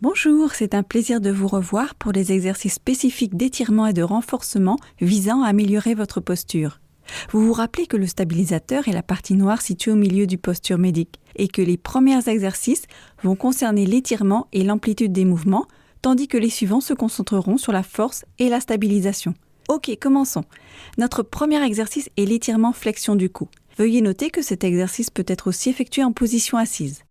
Bonjour, c'est un plaisir de vous revoir pour des exercices spécifiques d'étirement et de renforcement visant à améliorer votre posture. Vous vous rappelez que le stabilisateur est la partie noire située au milieu du posture médic et que les premiers exercices vont concerner l'étirement et l'amplitude des mouvements, tandis que les suivants se concentreront sur la force et la stabilisation. Ok, commençons. Notre premier exercice est l'étirement flexion du cou. Veuillez noter que cet exercice peut être aussi effectué en position assise.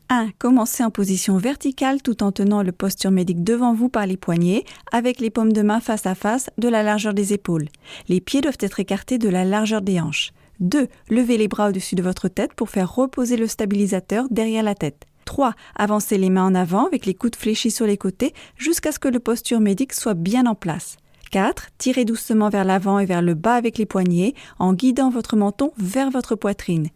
1. Commencez en position verticale tout en tenant le posture médic devant vous par les poignets, avec les paumes de main face à face de la largeur des épaules. Les pieds doivent être écartés de la largeur des hanches. 2. Levez les bras au-dessus de votre tête pour faire reposer le stabilisateur derrière la tête. 3. Avancez les mains en avant avec les coudes fléchis sur les côtés jusqu'à ce que le posture médic soit bien en place. 4. Tirez doucement vers l'avant et vers le bas avec les poignets en guidant votre menton vers votre poitrine.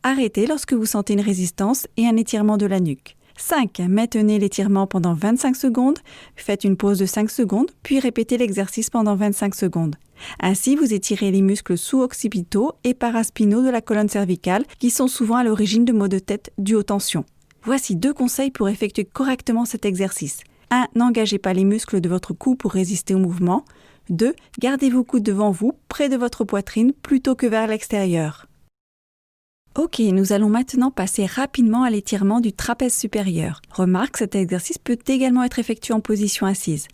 Arrêtez lorsque vous sentez une résistance et un étirement de la nuque. 5. Maintenez l'étirement pendant 25 secondes, faites une pause de 5 secondes, puis répétez l'exercice pendant 25 secondes. Ainsi, vous étirez les muscles sous-occipitaux et paraspinaux de la colonne cervicale qui sont souvent à l'origine de maux de tête dus aux tensions. Voici 2 conseils pour effectuer correctement cet exercice. 1. N'engagez pas les muscles de votre cou pour résister au mouvement. 2. Gardez vos coudes devant vous, près de votre poitrine, plutôt que vers l'extérieur. Ok, nous allons maintenant passer rapidement à l'étirement du trapèze supérieur. Remarque, cet exercice peut également être effectué en position assise.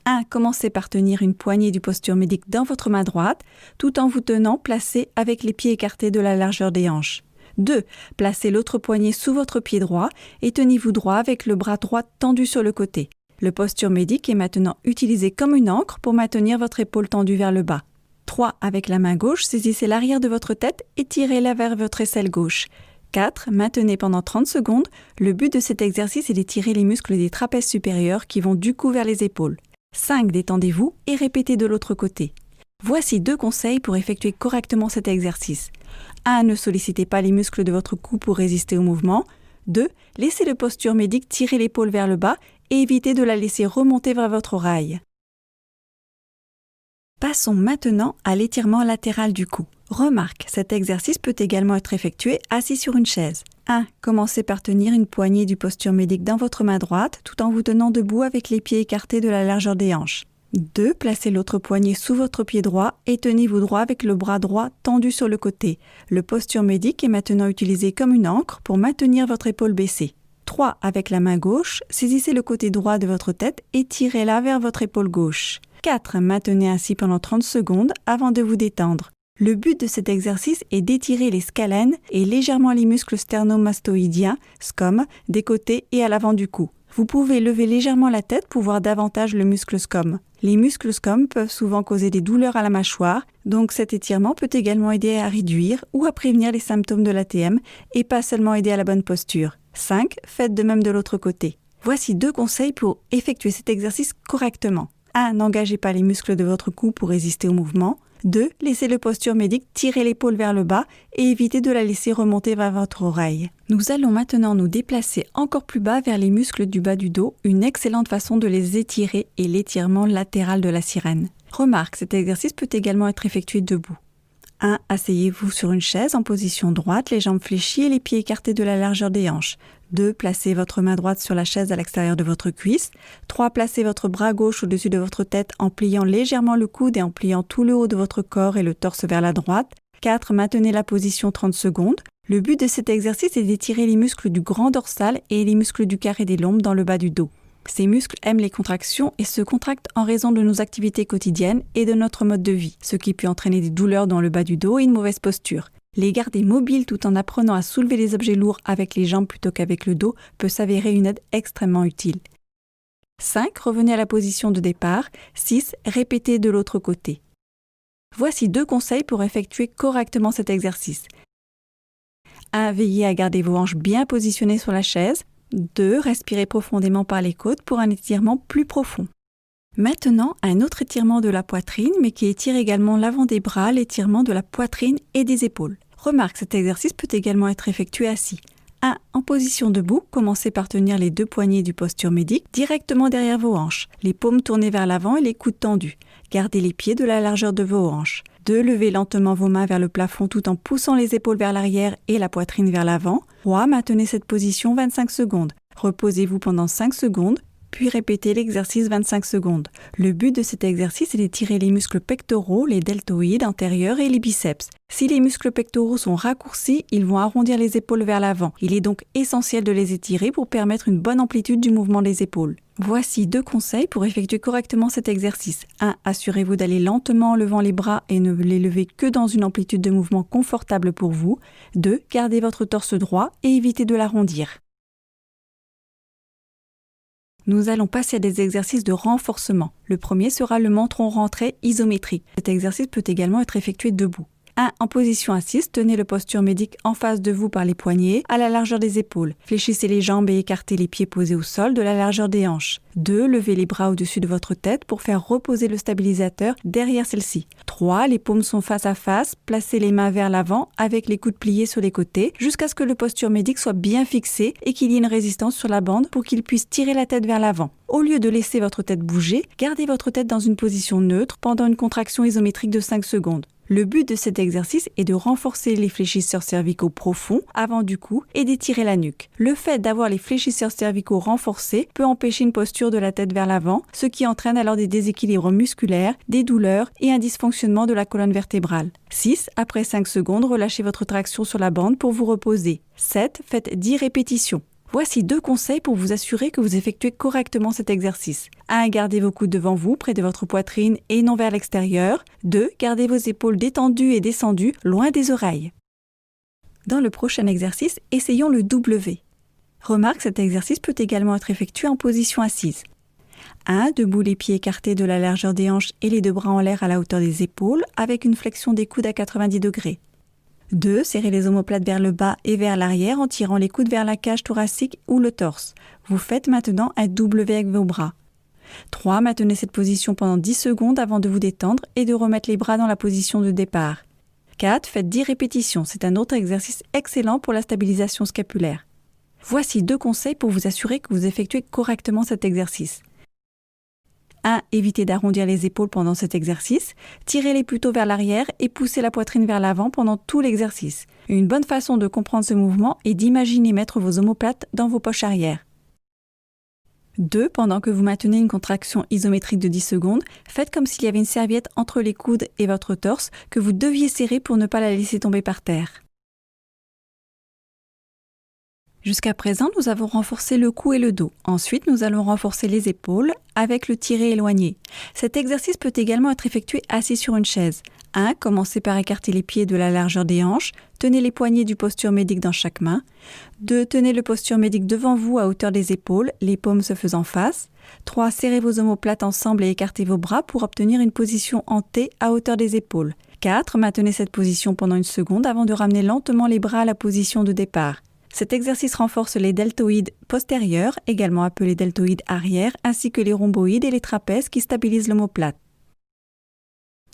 1. Commencez par tenir une poignée du posture médic dans votre main droite, tout en vous tenant placé avec les pieds écartés de la largeur des hanches. 2. Placez l'autre poignet sous votre pied droit et tenez-vous droit avec le bras droit tendu sur le côté. Le posture médic est maintenant utilisé comme une ancre pour maintenir votre épaule tendue vers le bas. 3. Avec la main gauche, saisissez l'arrière de votre tête et tirez-la vers votre aisselle gauche. 4. Maintenez pendant 30 secondes. Le but de cet exercice est d'étirer les muscles des trapèzes supérieurs qui vont du cou vers les épaules. 5. Détendez-vous et répétez de l'autre côté. Voici 2 conseils pour effectuer correctement cet exercice. 1. Ne sollicitez pas les muscles de votre cou pour résister au mouvement. 2. Laissez le posture médic tirer l'épaule vers le bas et évitez de la laisser remonter vers votre oreille. Passons maintenant à l'étirement latéral du cou. Remarque, cet exercice peut également être effectué assis sur une chaise. 1. Commencez par tenir une poignée du posture médic dans votre main droite tout en vous tenant debout avec les pieds écartés de la largeur des hanches. 2. Placez l'autre poignet sous votre pied droit et tenez-vous droit avec le bras droit tendu sur le côté. Le posture médic est maintenant utilisé comme une ancre pour maintenir votre épaule baissée. 3. Avec la main gauche, saisissez le côté droit de votre tête et tirez-la vers votre épaule gauche. 4. Maintenez ainsi pendant 30 secondes avant de vous détendre. Le but de cet exercice est d'étirer les scalènes et légèrement les muscles sternomastoïdiens, SCOM, des côtés et à l'avant du cou. Vous pouvez lever légèrement la tête pour voir davantage le muscle SCOM. Les muscles SCOM peuvent souvent causer des douleurs à la mâchoire, donc cet étirement peut également aider à réduire ou à prévenir les symptômes de l'ATM et pas seulement aider à la bonne posture. 5. Faites de même de l'autre côté. Voici 2 conseils pour effectuer cet exercice correctement. 1. N'engagez pas les muscles de votre cou pour résister au mouvement. 2. Laissez le posture médic tirer l'épaule vers le bas et évitez de la laisser remonter vers votre oreille. Nous allons maintenant nous déplacer encore plus bas vers les muscles du bas du dos, une excellente façon de les étirer est l'étirement latéral de la sirène. Remarque, cet exercice peut également être effectué debout. 1. Asseyez-vous sur une chaise en position droite, les jambes fléchies et les pieds écartés de la largeur des hanches. 2. Placez votre main droite sur la chaise à l'extérieur de votre cuisse. 3. Placez votre bras gauche au-dessus de votre tête en pliant légèrement le coude et en pliant tout le haut de votre corps et le torse vers la droite. 4. Maintenez la position 30 secondes. Le but de cet exercice est d'étirer les muscles du grand dorsal et les muscles du carré des lombes dans le bas du dos. Ces muscles aiment les contractions et se contractent en raison de nos activités quotidiennes et de notre mode de vie, ce qui peut entraîner des douleurs dans le bas du dos et une mauvaise posture. Les garder mobiles tout en apprenant à soulever les objets lourds avec les jambes plutôt qu'avec le dos peut s'avérer une aide extrêmement utile. 5. Revenez à la position de départ. 6. Répétez de l'autre côté. Voici 2 conseils pour effectuer correctement cet exercice. 1. Veillez à garder vos hanches bien positionnées sur la chaise. 2. Respirez profondément par les côtes pour un étirement plus profond. Maintenant, un autre étirement de la poitrine, mais qui étire également l'avant des bras, l'étirement de la poitrine et des épaules. Remarque, cet exercice peut également être effectué assis. 1. En position debout, commencez par tenir les 2 poignets du posture médic directement derrière vos hanches, les paumes tournées vers l'avant et les coudes tendus. Gardez les pieds de la largeur de vos hanches. 2. Levez lentement vos mains vers le plafond tout en poussant les épaules vers l'arrière et la poitrine vers l'avant. 3. Maintenez cette position 25 secondes. Reposez-vous pendant 5 secondes, puis répétez l'exercice 25 secondes. Le but de cet exercice est d'étirer les muscles pectoraux, les deltoïdes antérieurs et les biceps. Si les muscles pectoraux sont raccourcis, ils vont arrondir les épaules vers l'avant. Il est donc essentiel de les étirer pour permettre une bonne amplitude du mouvement des épaules. Voici 2 conseils pour effectuer correctement cet exercice. 1. Assurez-vous d'aller lentement en levant les bras et ne les levez que dans une amplitude de mouvement confortable pour vous. 2. Gardez votre torse droit et évitez de l'arrondir. Nous allons passer à des exercices de renforcement. Le premier sera le menton rentré isométrique. Cet exercice peut également être effectué debout. 1. En position assise, tenez le posture médic en face de vous par les poignets, à la largeur des épaules. Fléchissez les jambes et écartez les pieds posés au sol de la largeur des hanches. 2. Levez les bras au-dessus de votre tête pour faire reposer le stabilisateur derrière celle-ci. 3. Les paumes sont face à face, placez les mains vers l'avant avec les coudes pliés sur les côtés jusqu'à ce que le posture médic soit bien fixé et qu'il y ait une résistance sur la bande pour qu'il puisse tirer la tête vers l'avant. Au lieu de laisser votre tête bouger, gardez votre tête dans une position neutre pendant une contraction isométrique de 5 secondes. Le but de cet exercice est de renforcer les fléchisseurs cervicaux profonds avant du cou et d'étirer la nuque. Le fait d'avoir les fléchisseurs cervicaux renforcés peut empêcher une posture de la tête vers l'avant, ce qui entraîne alors des déséquilibres musculaires, des douleurs et un dysfonctionnement de la colonne vertébrale. 6. Après 5 secondes, relâchez votre traction sur la bande pour vous reposer. 7. Faites 10 répétitions. Voici 2 conseils pour vous assurer que vous effectuez correctement cet exercice. 1. Gardez vos coudes devant vous, près de votre poitrine et non vers l'extérieur. 2. Gardez vos épaules détendues et descendues, loin des oreilles. Dans le prochain exercice, essayons le W. Remarque, cet exercice peut également être effectué en position assise. 1. Debout, les pieds écartés de la largeur des hanches et les 2 bras en l'air à la hauteur des épaules, avec une flexion des coudes à 90 degrés. 2. Serrez les omoplates vers le bas et vers l'arrière en tirant les coudes vers la cage thoracique ou le torse. Vous faites maintenant un W avec vos bras. 3. Maintenez cette position pendant 10 secondes avant de vous détendre et de remettre les bras dans la position de départ. 4. Faites 10 répétitions. C'est un autre exercice excellent pour la stabilisation scapulaire. Voici 2 conseils pour vous assurer que vous effectuez correctement cet exercice. 1. Évitez d'arrondir les épaules pendant cet exercice. Tirez-les plutôt vers l'arrière et poussez la poitrine vers l'avant pendant tout l'exercice. Une bonne façon de comprendre ce mouvement est d'imaginer mettre vos omoplates dans vos poches arrière. 2. Pendant que vous maintenez une contraction isométrique de 10 secondes, faites comme s'il y avait une serviette entre les coudes et votre torse que vous deviez serrer pour ne pas la laisser tomber par terre. Jusqu'à présent, nous avons renforcé le cou et le dos. Ensuite, nous allons renforcer les épaules avec le tiré éloigné. Cet exercice peut également être effectué assis sur une chaise. 1. Commencez par écarter les pieds de la largeur des hanches. Tenez les poignets du posture médic dans chaque main. 2. Tenez le posture médic devant vous à hauteur des épaules, les paumes se faisant face. 3. Serrez vos omoplates ensemble et écartez vos bras pour obtenir une position en T à hauteur des épaules. 4. Maintenez cette position pendant 1 seconde avant de ramener lentement les bras à la position de départ. Cet exercice renforce les deltoïdes postérieurs, également appelés deltoïdes arrière, ainsi que les rhomboïdes et les trapèzes qui stabilisent l'omoplate.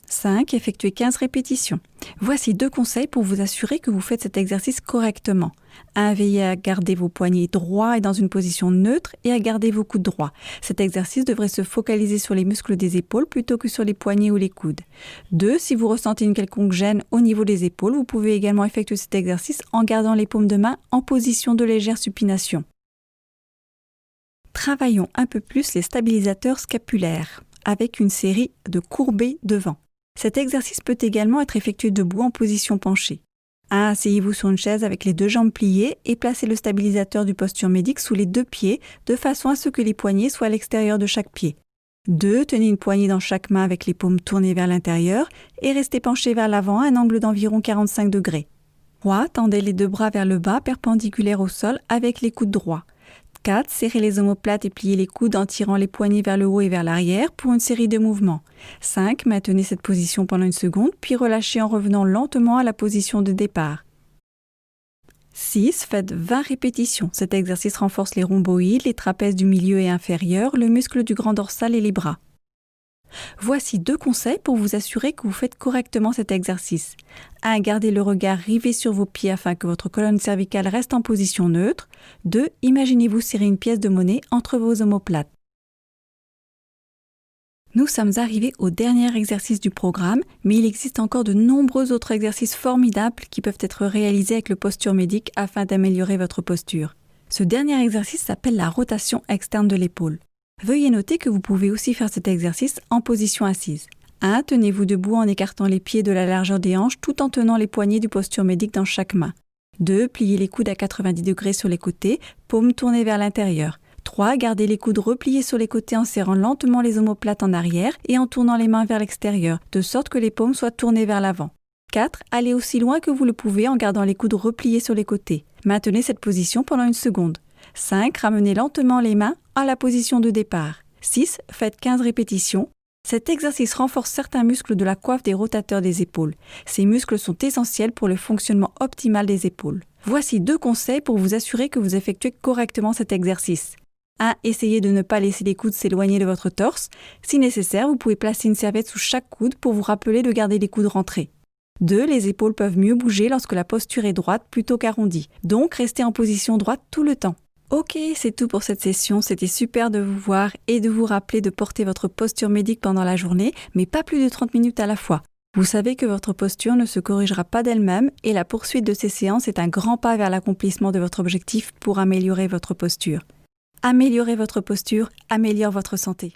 5. Effectuez 15 répétitions. Voici 2 conseils pour vous assurer que vous faites cet exercice correctement. 1. Veillez à garder vos poignets droits et dans une position neutre et à garder vos coudes droits. Cet exercice devrait se focaliser sur les muscles des épaules plutôt que sur les poignets ou les coudes. 2. Si vous ressentez une quelconque gêne au niveau des épaules, vous pouvez également effectuer cet exercice en gardant les paumes de main en position de légère supination. Travaillons un peu plus les stabilisateurs scapulaires avec une série de courbés devant. Cet exercice peut également être effectué debout en position penchée. 1. Asseyez-vous sur une chaise avec les 2 jambes pliées et placez le stabilisateur du posture médic sous les 2 pieds de façon à ce que les poignets soient à l'extérieur de chaque pied. 2. Tenez une poignée dans chaque main avec les paumes tournées vers l'intérieur et restez penché vers l'avant à un angle d'environ 45 degrés. 3. Tendez les 2 bras vers le bas perpendiculaires au sol avec les coudes droits. 4. Serrez les omoplates et pliez les coudes en tirant les poignets vers le haut et vers l'arrière pour une série de mouvements. 5. Maintenez cette position pendant 1 seconde, puis relâchez en revenant lentement à la position de départ. 6. Faites 20 répétitions. Cet exercice renforce les rhomboïdes, les trapèzes du milieu et inférieur, le muscle du grand dorsal et les bras. Voici 2 conseils pour vous assurer que vous faites correctement cet exercice. 1. Gardez le regard rivé sur vos pieds afin que votre colonne cervicale reste en position neutre. 2. Imaginez-vous serrer une pièce de monnaie entre vos omoplates. Nous sommes arrivés au dernier exercice du programme, mais il existe encore de nombreux autres exercices formidables qui peuvent être réalisés avec le posture médic afin d'améliorer votre posture. Ce dernier exercice s'appelle la rotation externe de l'épaule. Veuillez noter que vous pouvez aussi faire cet exercice en position assise. 1. Tenez-vous debout en écartant les pieds de la largeur des hanches tout en tenant les poignets du posture médic dans chaque main. 2. Pliez les coudes à 90 degrés sur les côtés, paumes tournées vers l'intérieur. 3. Gardez les coudes repliés sur les côtés en serrant lentement les omoplates en arrière et en tournant les mains vers l'extérieur, de sorte que les paumes soient tournées vers l'avant. 4. Allez aussi loin que vous le pouvez en gardant les coudes repliés sur les côtés. Maintenez cette position pendant 1 seconde. 5. Ramenez lentement les mains à la position de départ. 6. Faites 15 répétitions. Cet exercice renforce certains muscles de la coiffe des rotateurs des épaules. Ces muscles sont essentiels pour le fonctionnement optimal des épaules. Voici 2 conseils pour vous assurer que vous effectuez correctement cet exercice. 1. Essayez de ne pas laisser les coudes s'éloigner de votre torse. Si nécessaire, vous pouvez placer une serviette sous chaque coude pour vous rappeler de garder les coudes rentrés. 2. Les épaules peuvent mieux bouger lorsque la posture est droite plutôt qu'arrondie. Donc, restez en position droite tout le temps. Ok, c'est tout pour cette session. C'était super de vous voir et de vous rappeler de porter votre posture médic pendant la journée, mais pas plus de 30 minutes à la fois. Vous savez que votre posture ne se corrigera pas d'elle-même et la poursuite de ces séances est un grand pas vers l'accomplissement de votre objectif pour améliorer votre posture. Améliorer votre posture améliore votre santé.